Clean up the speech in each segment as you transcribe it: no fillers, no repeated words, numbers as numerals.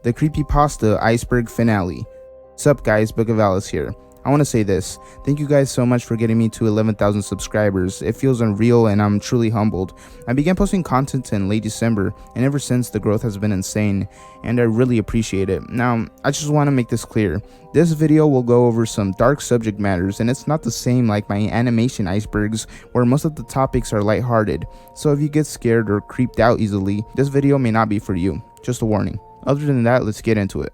the Creepypasta Iceberg Finale. Sup guys, Book of Alice here. I want to say this, thank you guys so much for getting me to 11,000 subscribers. It feels unreal and I'm truly humbled. I began posting content in late December and ever since the growth has been insane and I really appreciate it. Now, I just want to make this clear. This video will go over some dark subject matters and it's not the same like my animation icebergs where most of the topics are lighthearted. So if you get scared or creeped out easily, this video may not be for you. Just a warning. Other than that, let's get into it.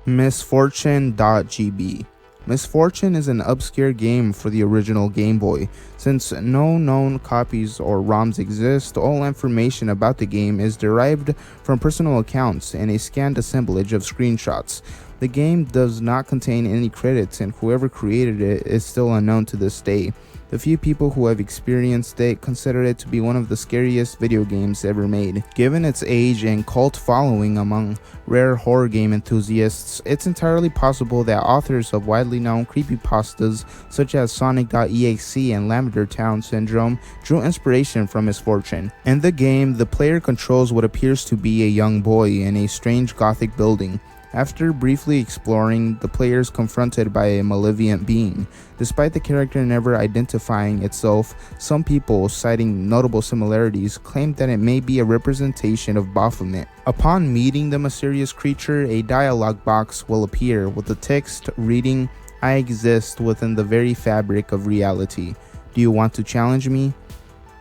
Misfortune.gb. Misfortune is an obscure game for the original Game Boy. Since no known copies or ROMs exist, all information about the game is derived from personal accounts and a scanned assemblage of screenshots. The game does not contain any credits and whoever created it is still unknown to this day. The few people who have experienced it consider it to be one of the scariest video games ever made. Given its age and cult following among rare horror game enthusiasts, it's entirely possible that authors of widely known creepypastas such as Sonic.exe and Lavender Town Syndrome drew inspiration from Misfortune. In the game, the player controls what appears to be a young boy in a strange gothic building. After briefly exploring, the player is confronted by a malevolent being. Despite the character never identifying itself, some people, citing notable similarities, claim that it may be a representation of Baphomet. Upon meeting the mysterious creature, a dialogue box will appear with the text reading, "I exist within the very fabric of reality. Do you want to challenge me?"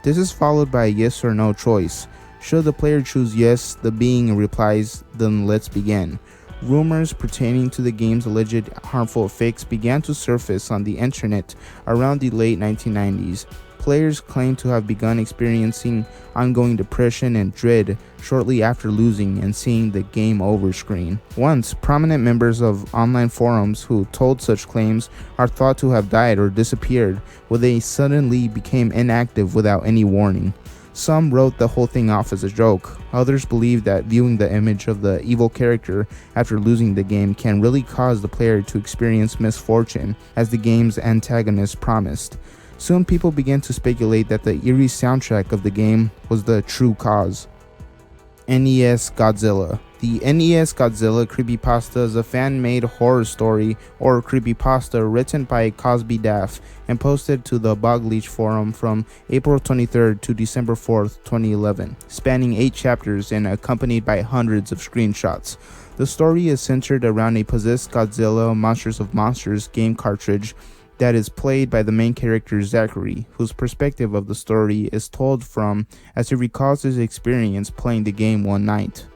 This is followed by a yes or no choice. Should the player choose yes, the being replies, "Then let's begin." Rumors pertaining to the game's alleged harmful effects began to surface on the internet around the late 1990s. Players claim to have begun experiencing ongoing depression and dread shortly after losing and seeing the game over screen. Once prominent members of online forums who told such claims are thought to have died or disappeared when they suddenly became inactive without any warning. Some wrote the whole thing off as a joke. Others believe that viewing the image of the evil character after losing the game can really cause the player to experience misfortune, as the game's antagonist promised. Soon people began to speculate that the eerie soundtrack of the game was the true cause. NES Godzilla. The NES Godzilla Creepypasta is a fan-made horror story or creepypasta written by Cosby Daff and posted to the Bogleach forum from April 23rd to December 4th, 2011, spanning 8 chapters and accompanied by hundreds of screenshots. The story is centered around a possessed Godzilla Monsters of Monsters game cartridge that is played by the main character Zachary, whose perspective of the story is told from as he recalls his experience playing the game one night.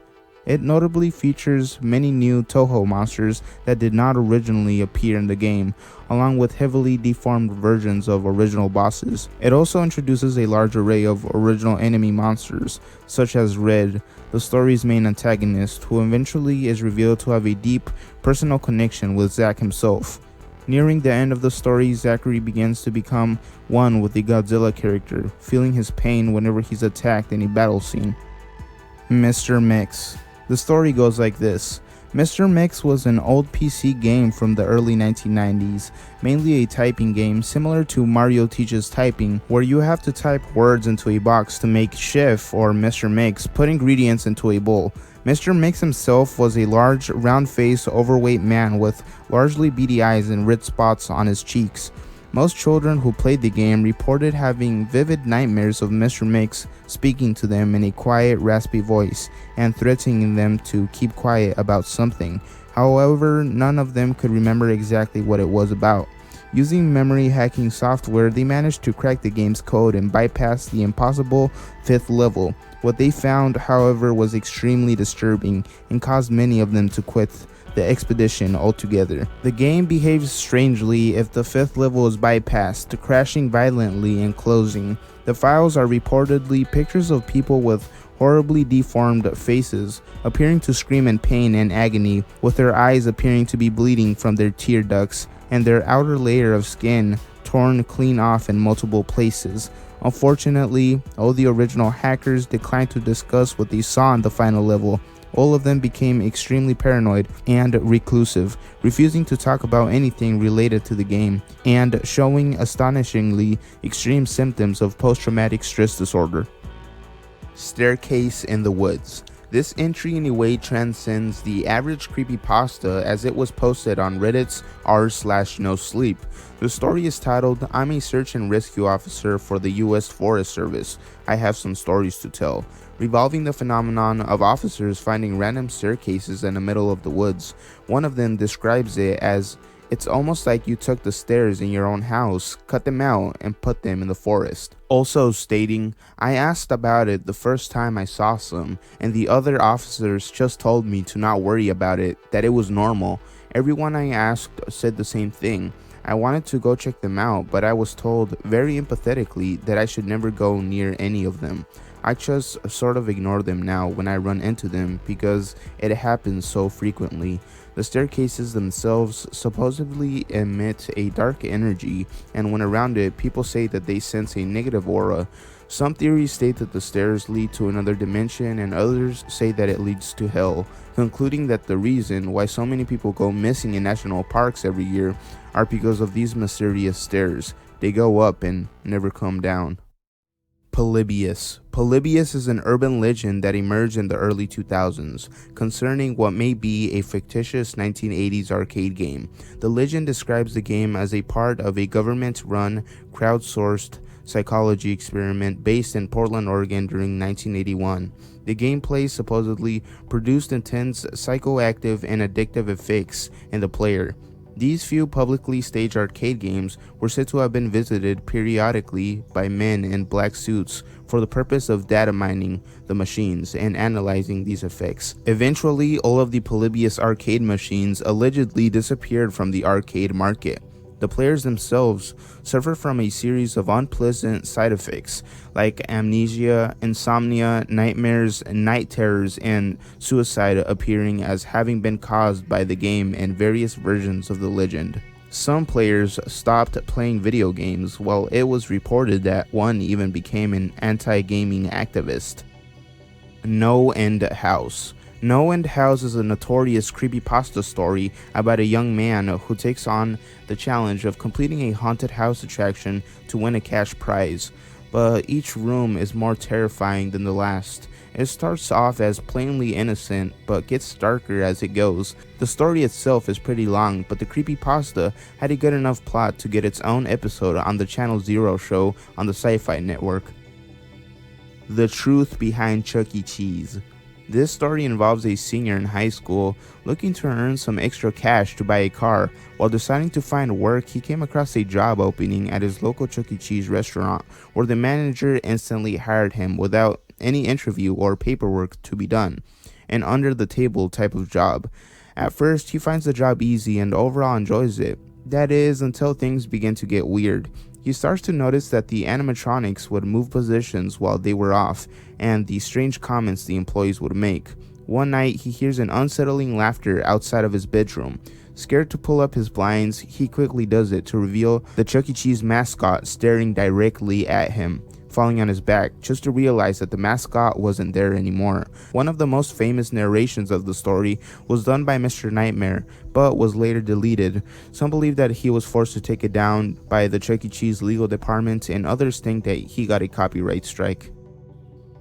It notably features many new Toho monsters that did not originally appear in the game, along with heavily deformed versions of original bosses. It also introduces a large array of original enemy monsters, such as Red, the story's main antagonist, who eventually is revealed to have a deep personal connection with Zack himself. Nearing the end of the story, Zachary begins to become one with the Godzilla character, feeling his pain whenever he's attacked in a battle scene. Mr. Mix. The story goes like this. Mr. Mix was an old PC game from the early 1990s, mainly a typing game similar to Mario Teaches Typing, where you have to type words into a box to make Chef or Mr. Mix put ingredients into a bowl. Mr. Mix himself was a large, round-faced, overweight man with largely beady eyes and red spots on his cheeks. Most children who played the game reported having vivid nightmares of Mr. Mix speaking to them in a quiet, raspy voice and threatening them to keep quiet about something. However, none of them could remember exactly what it was about. Using memory hacking software, they managed to crack the game's code and bypass the impossible 5th level. What they found, however, was extremely disturbing and caused many of them to quit the expedition altogether. The game behaves strangely if the 5th level is bypassed, crashing violently and closing. The files are reportedly pictures of people with horribly deformed faces, appearing to scream in pain and agony, with their eyes appearing to be bleeding from their tear ducts, and their outer layer of skin torn clean off in multiple places. Unfortunately, all the original hackers declined to discuss what they saw in the final level, All of them became extremely paranoid and reclusive, refusing to talk about anything related to the game, and showing astonishingly extreme symptoms of post-traumatic stress disorder. Staircase in the Woods. This entry in a way transcends the average creepypasta, as it was posted on Reddit's r/nosleep. The story is titled, "I'm a search and rescue officer for the US Forest Service. I have some stories to tell," revolving the phenomenon of officers finding random staircases in the middle of the woods. One of them describes it as, "It's almost like you took the stairs in your own house, cut them out, and put them in the forest." Also stating, "I asked about it the first time I saw some, and the other officers just told me to not worry about it, that it was normal. Everyone I asked said the same thing. I wanted to go check them out, but I was told, very empathetically, that I should never go near any of them. I just sort of ignore them now when I run into them because it happens so frequently." The staircases themselves supposedly emit a dark energy, and when around it, people say that they sense a negative aura. Some theories state that the stairs lead to another dimension, and others say that it leads to hell, concluding that the reason why so many people go missing in national parks every year are because of these mysterious stairs. They go up and never come down. Polybius. Polybius is an urban legend that emerged in the early 2000s concerning what may be a fictitious 1980s arcade game. The legend describes the game as a part of a government-run, crowdsourced psychology experiment based in Portland, Oregon during 1981. The gameplay supposedly produced intense, psychoactive, and addictive effects in the player. These few publicly staged arcade games were said to have been visited periodically by men in black suits for the purpose of data mining the machines and analyzing these effects. Eventually, all of the Polybius arcade machines allegedly disappeared from the arcade market. The players themselves suffer from a series of unpleasant side effects like amnesia, insomnia, nightmares, night terrors, and suicide, appearing as having been caused by the game and various versions of the legend. Some players stopped playing video games, while it was reported that one even became an anti-gaming activist. No End House. No End House is a notorious creepypasta story about a young man who takes on the challenge of completing a haunted house attraction to win a cash prize, but each room is more terrifying than the last. It starts off as plainly innocent, but gets darker as it goes. The story itself is pretty long, but the creepypasta had a good enough plot to get its own episode on the Channel Zero show on the Sci-Fi Network. The Truth Behind Chuck E. Cheese. This story involves a senior in high school looking to earn some extra cash to buy a car. While deciding to find work, he came across a job opening at his local Chuck E. Cheese restaurant, where the manager instantly hired him without any interview or paperwork to be done. An under-the-table type of job. At first, he finds the job easy and overall enjoys it. That is, until things begin to get weird. He starts to notice that the animatronics would move positions while they were off, and the strange comments the employees would make. One night, he hears an unsettling laughter outside of his bedroom. Scared to pull up his blinds, he quickly does it to reveal the Chuck E. Cheese mascot staring directly at him, falling on his back, just to realize that the mascot wasn't there anymore. One of the most famous narrations of the story was done by Mr. Nightmare, but was later deleted. Some believe that he was forced to take it down by the Chuck E. Cheese legal department, and others think that he got a copyright strike.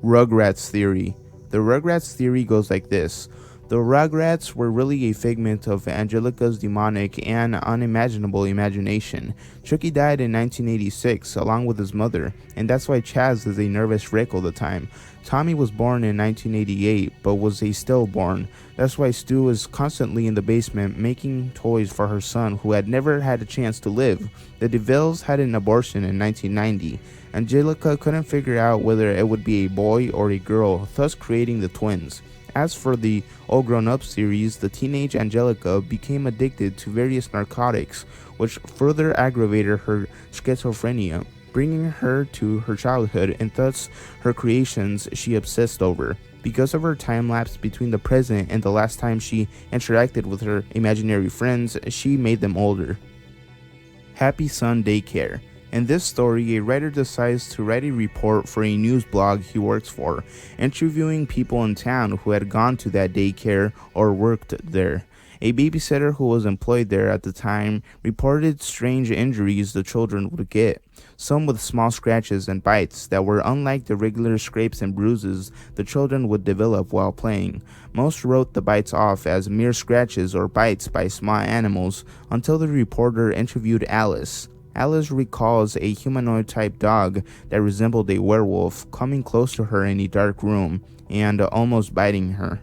Rugrats Theory. The Rugrats theory goes like this. The Rugrats were really a figment of Angelica's demonic and unimaginable imagination. Chucky died in 1986 along with his mother, and that's why Chaz is a nervous wreck all the time. Tommy was born in 1988 but was a stillborn. That's why Stu is constantly in the basement making toys for her son who had never had a chance to live. The DeVilles had an abortion in 1990. Angelica couldn't figure out whether it would be a boy or a girl, thus creating the twins. As for the All Grown Up series, the teenage Angelica became addicted to various narcotics, which further aggravated her schizophrenia, bringing her to her childhood and thus her creations she obsessed over. Because of her time lapse between the present and the last time she interacted with her imaginary friends, she made them older. Happy Sun Daycare. In this story, a writer decides to write a report for a news blog he works for, interviewing people in town who had gone to that daycare or worked there. A babysitter who was employed there at the time reported strange injuries the children would get, some with small scratches and bites that were unlike the regular scrapes and bruises the children would develop while playing. Most wrote the bites off as mere scratches or bites by small animals until the reporter interviewed Alice. Alice recalls a humanoid-type dog that resembled a werewolf coming close to her in a dark room and almost biting her.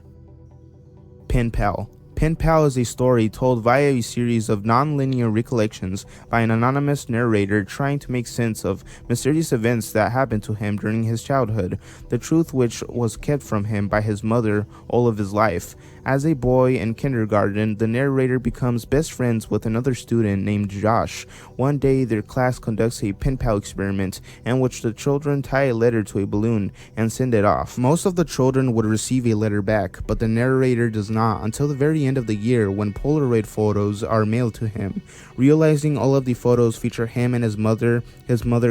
Pen Pal. Pen Pal is a story told via a series of non-linear recollections by an anonymous narrator trying to make sense of mysterious events that happened to him during his childhood, the truth which was kept from him by his mother all of his life. As a boy in kindergarten, the narrator becomes best friends with another student named Josh. One day, their class conducts a pen pal experiment in which the children tie a letter to a balloon and send it off. Most of the children would receive a letter back, but the narrator does not until the very end of the year when Polaroid photos are mailed to him. Realizing all of the photos feature him and his mother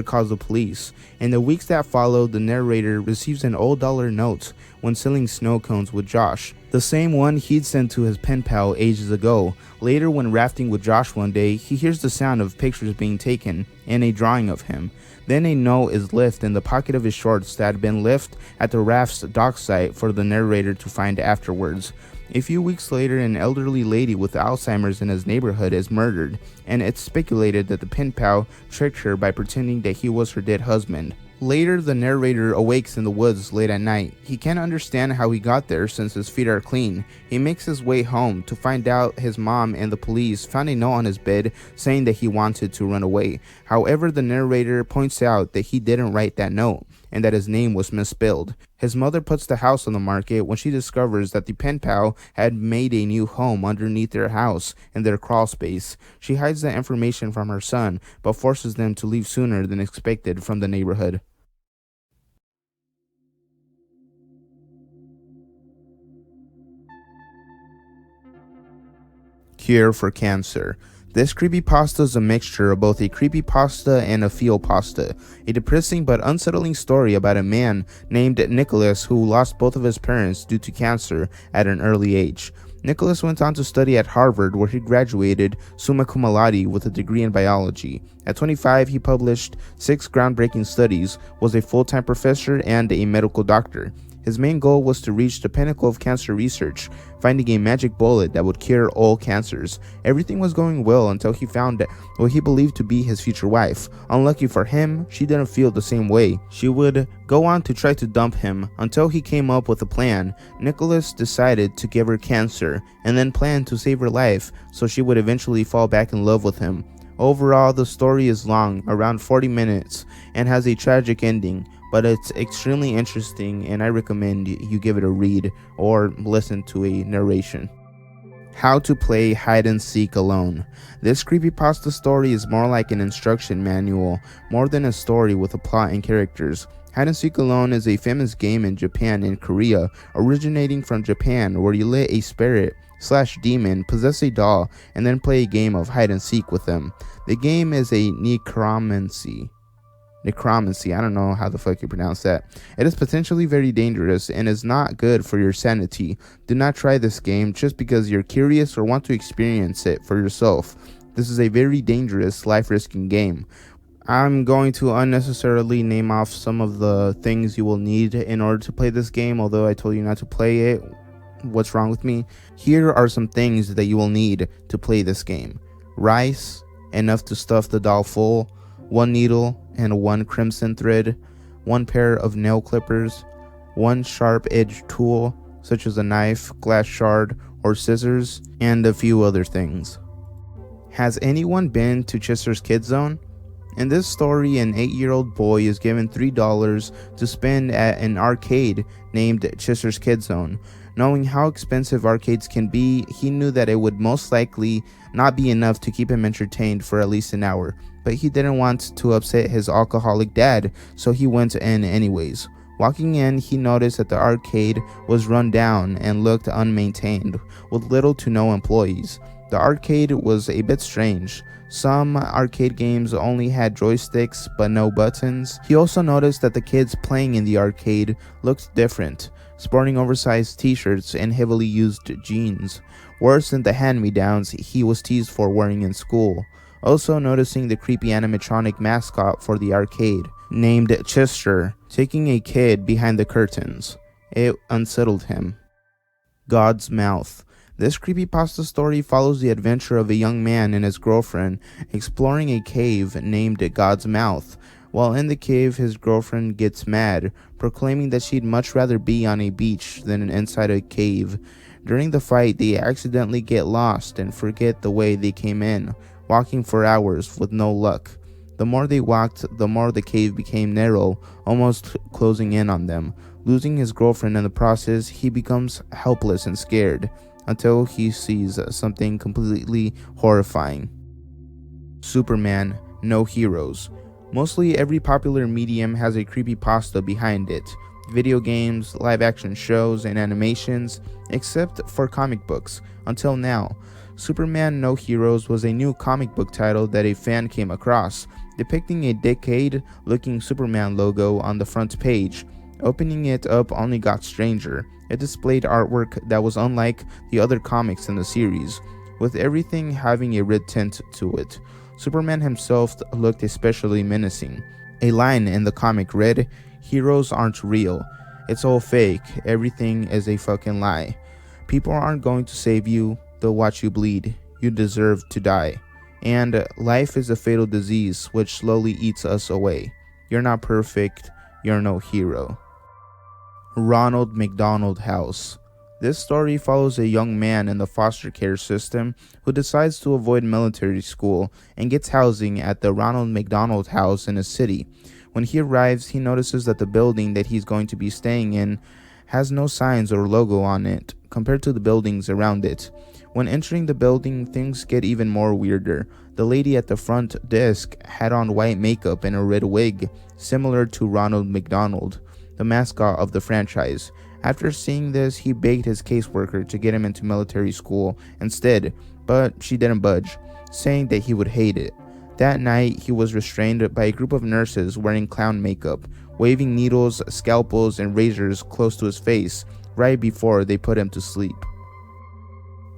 calls the police. In the weeks that follow, the narrator receives an old dollar note when selling snow cones with Josh, the same one he'd sent to his pen pal ages ago. Later, when rafting with Josh one day, he hears the sound of pictures being taken and a drawing of him. Then a note is left in the pocket of his shorts that had been left at the raft's dock site for the narrator to find afterwards. A few weeks later, an elderly lady with Alzheimer's in his neighborhood is murdered, and it's speculated that the pen pal tricked her by pretending that he was her dead husband. Later, the narrator awakes in the woods late at night. He can't understand how he got there since his feet are clean. He makes his way home to find out his mom and the police found a note on his bed saying that he wanted to run away. However, the narrator points out that he didn't write that note and that his name was misspelled. His mother puts the house on the market when she discovers that the pen pal had made a new home underneath their house in their crawl space. She hides the information from her son, but forces them to leave sooner than expected from the neighborhood. Cure for cancer. This creepypasta is a mixture of both a creepypasta and a feelpasta, a depressing but unsettling story about a man named Nicholas who lost both of his parents due to cancer at an early age. Nicholas went on to study at Harvard, where he graduated summa cum laude with a degree in biology. At 25, he published 6 groundbreaking studies, was a full-time professor, and a medical doctor. His main goal was to reach the pinnacle of cancer research, finding a magic bullet that would cure all cancers. Everything was going well until he found what he believed to be his future wife. Unlucky for him, she didn't feel the same way. She would go on to try to dump him until he came up with a plan. Nicholas decided to give her cancer and then planned to save her life so she would eventually fall back in love with him. Overall, the story is long, around 40 minutes, and has a tragic ending, but it's extremely interesting and I recommend you give it a read or listen to a narration. How to play hide and seek alone. This creepypasta story is more like an instruction manual, more than a story with a plot and characters. Hide and Seek Alone is a famous game in Japan and Korea, originating from Japan, where you let a spirit/demon possess a doll and then play a game of hide and seek with them. The game is a necromancy, I don't know how the fuck you pronounce that. It is potentially very dangerous and is not good for your sanity. Do not try this game just because you're curious or want to experience it for yourself. This is a very dangerous, life-risking game. I'm going to unnecessarily name off some of the things you will need in order to play this game, although I told you not to play it. What's wrong with me? Here are some things that you will need to play this game. Rice, enough to stuff the doll full, 1 needle and 1 crimson thread, 1 pair of nail clippers, 1 sharp-edged tool such as a knife, glass shard, or scissors, and a few other things. Has anyone been to Chester's Kid Zone? In this story, an 8-year-old boy is given $3 to spend at an arcade named Chester's Kid Zone. Knowing how expensive arcades can be, he knew that it would most likely not be enough to keep him entertained for at least an hour, but he didn't want to upset his alcoholic dad, so he went in anyways. Walking in, he noticed that the arcade was run down and looked unmaintained, with little to no employees. The arcade was a bit strange. Some arcade games only had joysticks but no buttons. He also noticed that the kids playing in the arcade looked different, sporting oversized t-shirts and heavily used jeans, worse than the hand-me-downs he was teased for wearing in school. Also noticing the creepy animatronic mascot for the arcade, named Chester, taking a kid behind the curtains. It unsettled him. God's Mouth. This creepypasta story follows the adventure of a young man and his girlfriend exploring a cave named God's Mouth. While in the cave, his girlfriend gets mad, proclaiming that she'd much rather be on a beach than inside a cave. During the fight, they accidentally get lost and forget the way they came in, walking for hours with no luck. The more they walked, the more the cave became narrow, almost closing in on them. Losing his girlfriend in the process, he becomes helpless and scared, until he sees something completely horrifying. Superman, No Heroes. Mostly every popular medium has a creepypasta behind it. Video games, live-action shows, and animations, except for comic books, until now. Superman No Heroes was a new comic book title that a fan came across, depicting a decade-looking Superman logo on the front page. Opening it up only got stranger. It displayed artwork that was unlike the other comics in the series, with everything having a red tint to it. Superman himself looked especially menacing. A line in the comic read, "Heroes aren't real. It's all fake. Everything is a fucking lie. People aren't going to save you. They'll watch you bleed. You deserve to die. And life is a fatal disease which slowly eats us away. You're not perfect. You're no hero." Ronald McDonald House. This story follows a young man in the foster care system who decides to avoid military school and gets housing at the Ronald McDonald House in a city. When he arrives, he notices that the building that he's going to be staying in has no signs or logo on it compared to the buildings around it. When entering the building, things get even more weirder. The lady at the front desk had on white makeup and a red wig, similar to Ronald McDonald, the mascot of the franchise. After seeing this, he begged his caseworker to get him into military school instead, but she didn't budge, saying that he would hate it. That night, he was restrained by a group of nurses wearing clown makeup, waving needles, scalpels, and razors close to his face right before they put him to sleep.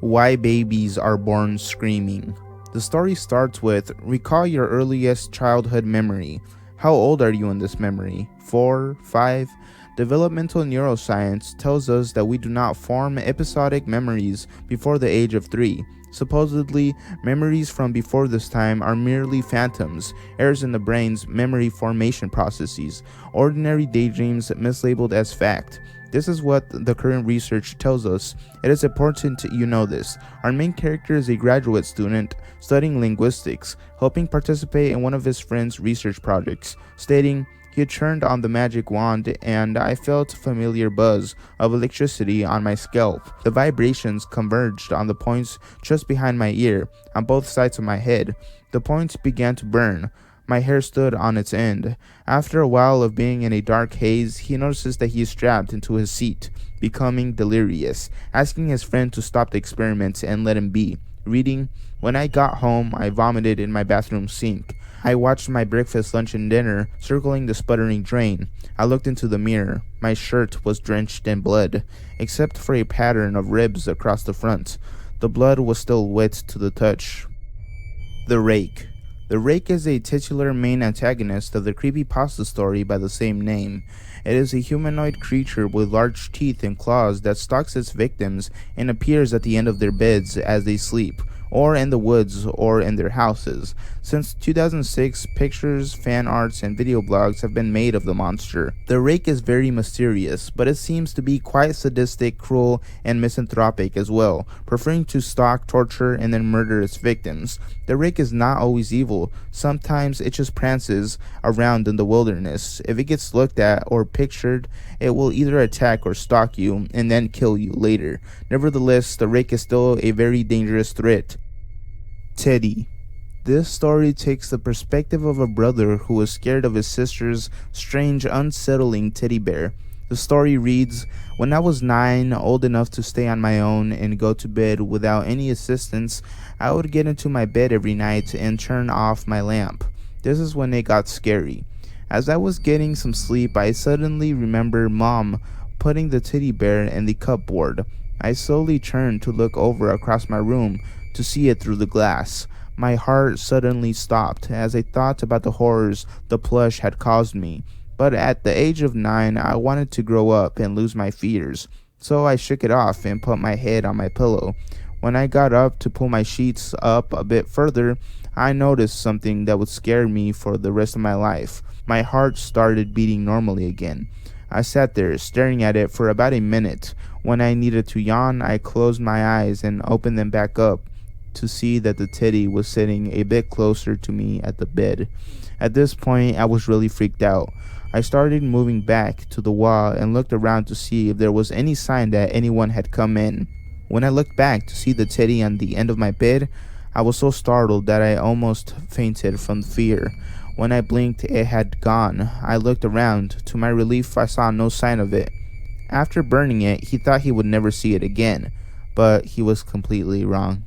Why Babies Are Born Screaming. The story starts with, recall your earliest childhood memory. How old are you in this memory? 4? 5? Developmental neuroscience tells us that we do not form episodic memories before the age of 3. Supposedly, memories from before this time are merely phantoms, errors in the brain's memory formation processes, ordinary daydreams mislabeled as fact. This is what the current research tells us. It is important you know this. Our main character is a graduate student studying linguistics, helping participate in one of his friend's research projects, stating, "He turned on the magic wand and I felt a familiar buzz of electricity on my scalp. The vibrations converged on the points just behind my ear, on both sides of my head. The points began to burn. My hair stood on its end. After a while of being in a dark haze, he notices that he is strapped into his seat, becoming delirious, asking his friend to stop the experiment and let him be. Reading, when I got home, I vomited in my bathroom sink. I watched my breakfast, lunch, and dinner circling the sputtering drain. I looked into the mirror. My shirt was drenched in blood, except for a pattern of ribs across the front. The blood was still wet to the touch." The Rake. The Rake is a titular main antagonist of the creepypasta story by the same name. It is a humanoid creature with large teeth and claws that stalks its victims and appears at the end of their beds as they sleep, or in the woods, or in their houses. Since 2006, pictures, fan arts, and video blogs have been made of the monster. The Rake is very mysterious, but it seems to be quite sadistic, cruel, and misanthropic as well, preferring to stalk, torture, and then murder its victims. The Rake is not always evil. Sometimes it just prances around in the wilderness. If it gets looked at or pictured, it will either attack or stalk you, and then kill you later. Nevertheless, the Rake is still a very dangerous threat. Teddy. This story takes the perspective of a brother who was scared of his sister's strange, unsettling teddy bear. The story reads, when I was 9, old enough to stay on my own and go to bed without any assistance, I would get into my bed every night and turn off my lamp. This is when it got scary. As I was getting some sleep, I suddenly remember Mom putting the teddy bear in the cupboard. I slowly turned to look over across my room to see it through the glass. My heart suddenly stopped as I thought about the horrors the plush had caused me. But at the age of 9, I wanted to grow up and lose my fears. So I shook it off and put my head on my pillow. When I got up to pull my sheets up a bit further, I noticed something that would scare me for the rest of my life. My heart started beating normally again. I sat there staring at it for about a minute. When I needed to yawn, I closed my eyes and opened them back up to see that the teddy was sitting a bit closer to me at the bed. At this point, I was really freaked out. I started moving back to the wall and looked around to see if there was any sign that anyone had come in. When I looked back to see the teddy on the end of my bed, I was so startled that I almost fainted from fear. When I blinked, it had gone. I looked around. To my relief, I saw no sign of it. After burning it, he thought he would never see it again, but he was completely wrong.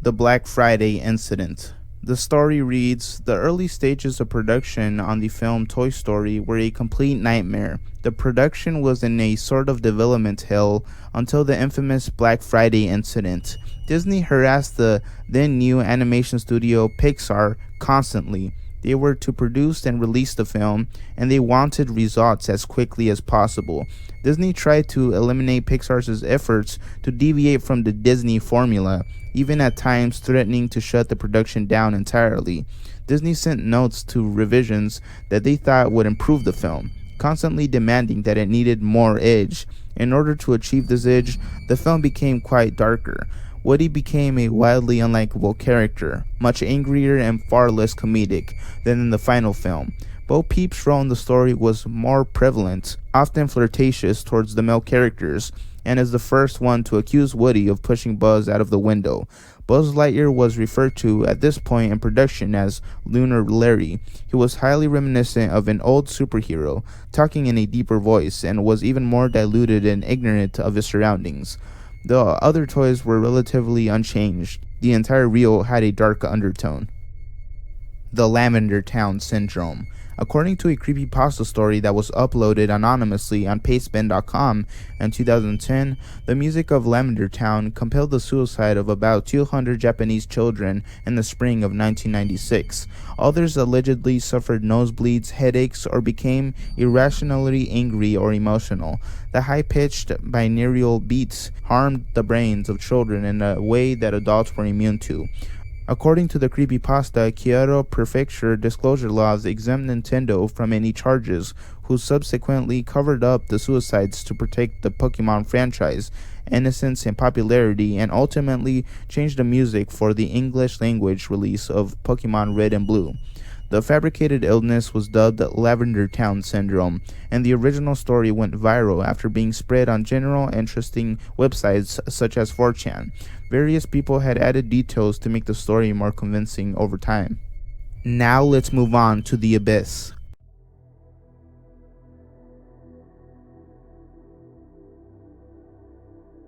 The Black Friday Incident. The story reads, the early stages of production on the film Toy Story were a complete nightmare. The production was in a sort of development hell until the infamous Black Friday incident. Disney harassed the then new animation studio Pixar constantly. They were to produce and release the film, and they wanted results as quickly as possible. Disney tried to eliminate Pixar's efforts to deviate from the Disney formula, even at times threatening to shut the production down entirely. Disney sent notes to revisions that they thought would improve the film, constantly demanding that it needed more edge. In order to achieve this edge, the film became quite darker. Woody became a wildly unlikable character, much angrier and far less comedic than in the final film. Bo Peep's role in the story was more prevalent, often flirtatious towards the male characters, and is the first one to accuse Woody of pushing Buzz out of the window. Buzz Lightyear was referred to at this point in production as Lunar Larry. He was highly reminiscent of an old superhero, talking in a deeper voice, and was even more diluted and ignorant of his surroundings. The other toys were relatively unchanged. The entire reel had a dark undertone. The Lavender Town Syndrome. According to a creepypasta story that was uploaded anonymously on pastebin.com in 2010, the music of Lavender Town compelled the suicide of about 200 Japanese children in the spring of 1996. Others allegedly suffered nosebleeds, headaches, or became irrationally angry or emotional. The high-pitched binaural beats harmed the brains of children in a way that adults were immune to. According to the creepypasta, Kyoto Prefecture disclosure laws exempt Nintendo from any charges, who subsequently covered up the suicides to protect the Pokemon franchise, innocence and popularity, and ultimately changed the music for the English language release of Pokemon Red and Blue. The fabricated illness was dubbed Lavender Town Syndrome, and the original story went viral after being spread on general interesting websites such as 4chan. Various people had added details to make the story more convincing over time. Now let's move on to The Abyss.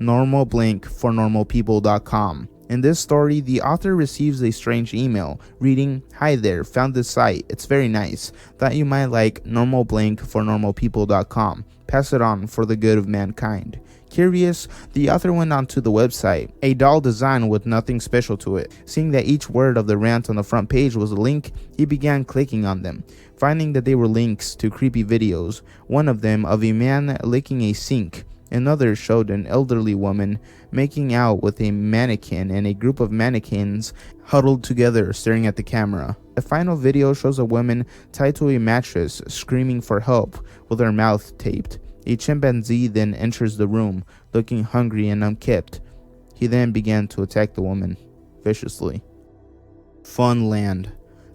Normal Blink for normalpeople.com. In this story, the author receives a strange email reading, "Hi there, found this site. It's very nice. Thought you might like Normal Blink for normalpeople.com. Pass it on for the good of mankind." Curious, the author went onto the website, a dull design with nothing special to it. Seeing that each word of the rant on the front page was a link, he began clicking on them, finding that they were links to creepy videos, one of them of a man licking a sink. Another showed an elderly woman making out with a mannequin and a group of mannequins huddled together staring at the camera. The final video shows a woman tied to a mattress screaming for help with her mouth taped. A chimpanzee then enters the room, looking hungry and unkempt. He then began to attack the woman viciously. Funland.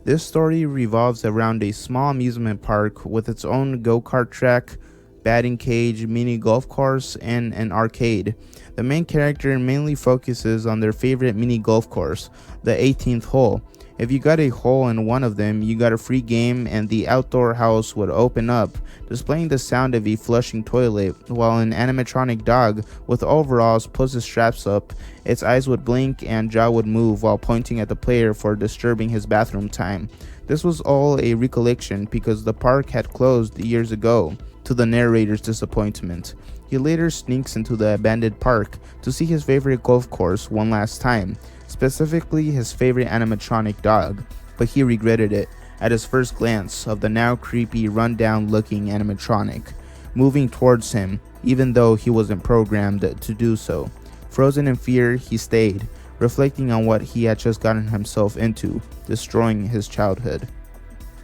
This story revolves around a small amusement park with its own go-kart track, batting cage, mini golf course, and an arcade. The main character mainly focuses on their favorite mini golf course, the 18th hole. If you got a hole in one of them, you got a free game and the outdoor house would open up, displaying the sound of a flushing toilet, while an animatronic dog with overalls puts his straps up. Its eyes would blink and jaw would move while pointing at the player for disturbing his bathroom time. This was all a recollection because the park had closed years ago, to the narrator's disappointment. He later sneaks into the abandoned park to see his favorite golf course one last time, specifically his favorite animatronic dog, but he regretted it at his first glance of the now creepy, run-down looking animatronic, moving towards him even though he wasn't programmed to do so. Frozen in fear, he stayed, reflecting on what he had just gotten himself into, destroying his childhood.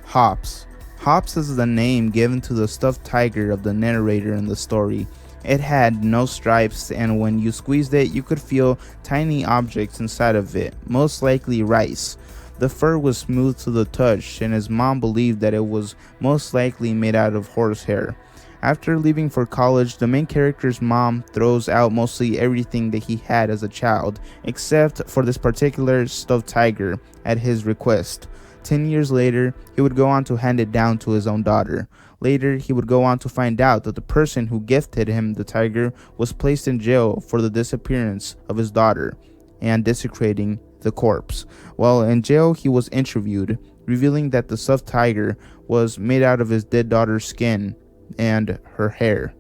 Hops. Hops is the name given to the stuffed tiger of the narrator in the story. It had no stripes, and when you squeezed it, you could feel tiny objects inside of it, most likely rice. The fur was smooth to the touch, and his mom believed that it was most likely made out of horsehair. After leaving for college, the main character's mom throws out mostly everything that he had as a child, except for this particular stuffed tiger at his request. 10 years later, he would go on to hand it down to his own daughter. Later, he would go on to find out that the person who gifted him the tiger was placed in jail for the disappearance of his daughter and desecrating the corpse. While in jail, he was interviewed, revealing that the stuffed tiger was made out of his dead daughter's skin and her hair,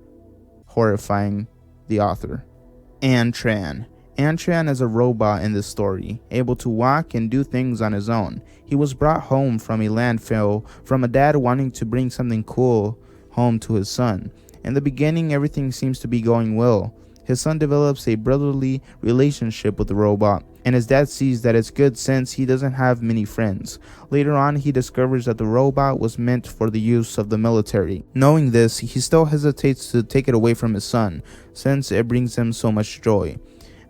horrifying the author. Antran. Antran is a robot in this story, able to walk and do things on his own. He was brought home from a landfill from a dad wanting to bring something cool home to his son. In the beginning, everything seems to be going well. His son develops a brotherly relationship with the robot, and his dad sees that it's good since he doesn't have many friends. Later on, he discovers that the robot was meant for the use of the military. Knowing this, he still hesitates to take it away from his son, since it brings him so much joy.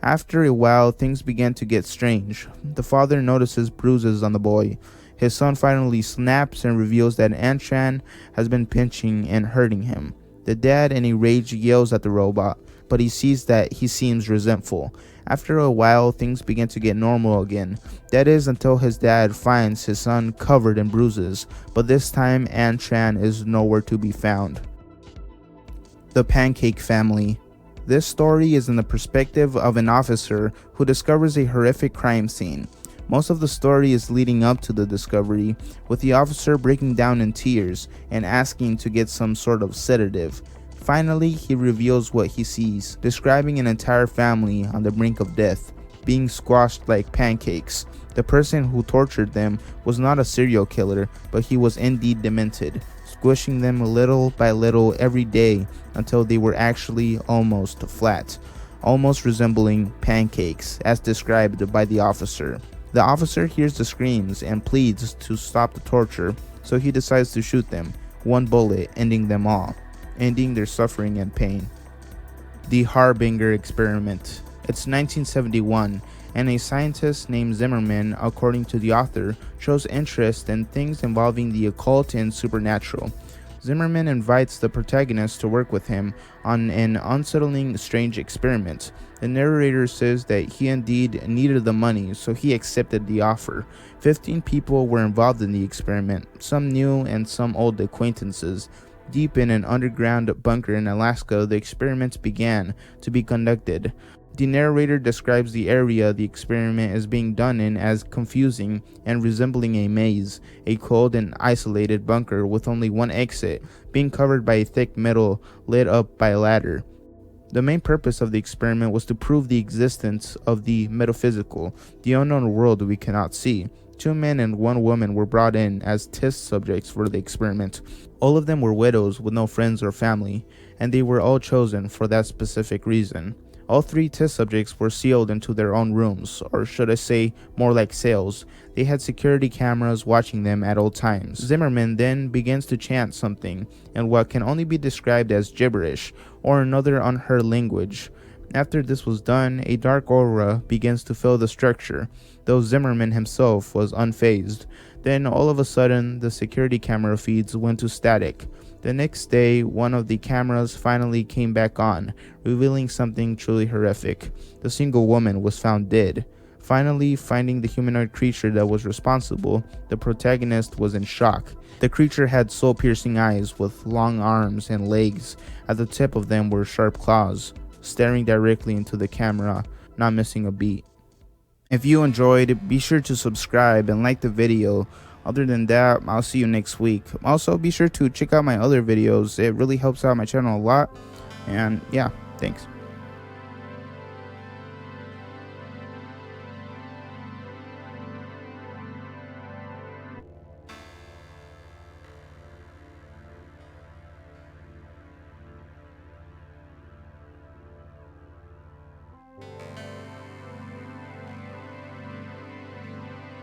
After a while, things begin to get strange. The father notices bruises on the boy. His son finally snaps and reveals that Antran has been pinching and hurting him. The dad, in a rage, yells at the robot, but he sees that he seems resentful. After a while, things begin to get normal again. That is until his dad finds his son covered in bruises, but this time Antran is nowhere to be found. The Pancake Family. This story is in the perspective of an officer who discovers a horrific crime scene. Most of the story is leading up to the discovery, with the officer breaking down in tears and asking to get some sort of sedative. Finally, he reveals what he sees, describing an entire family on the brink of death, being squashed like pancakes. The person who tortured them was not a serial killer, but he was indeed demented, squishing them little by little every day until they were actually almost flat, almost resembling pancakes, as described by the officer. The officer hears the screams and pleads to stop the torture, so he decides to shoot them, one bullet ending them all, ending their suffering and pain. The Harbinger Experiment. It's 1971, and a scientist named Zimmerman, according to the author, shows interest in things involving the occult and supernatural. Zimmerman invites the protagonist to work with him on an unsettling, strange experiment. The narrator says that he indeed needed the money, so he accepted the offer. 15 people were involved in the experiment, some new and some old acquaintances. Deep in an underground bunker in Alaska, the experiment began to be conducted. The narrator describes the area the experiment is being done in as confusing and resembling a maze, a cold and isolated bunker with only one exit, being covered by a thick metal lit up by a ladder. The main purpose of the experiment was to prove the existence of the metaphysical, the unknown world we cannot see. 2 men and 1 woman were brought in as test subjects for the experiment. All of them were widows with no friends or family, and they were all chosen for that specific reason. All 3 test subjects were sealed into their own rooms, or should I say, more like cells. They had security cameras watching them at all times. Zimmerman then begins to chant something in what can only be described as gibberish, or another unheard language. After this was done, a dark aura begins to fill the structure, though Zimmerman himself was unfazed. Then all of a sudden, the security camera feeds went to static. The next day, one of the cameras finally came back on, revealing something truly horrific. The single woman was found dead. Finally, finding the humanoid creature that was responsible, the protagonist was in shock. The creature had soul-piercing eyes with long arms and legs. At the tip of them were sharp claws, staring directly into the camera, not missing a beat. If you enjoyed, be sure to subscribe and like the video. Other than that, I'll see you next week. Also, be sure to check out my other videos. It really helps out my channel a lot. And yeah, thanks.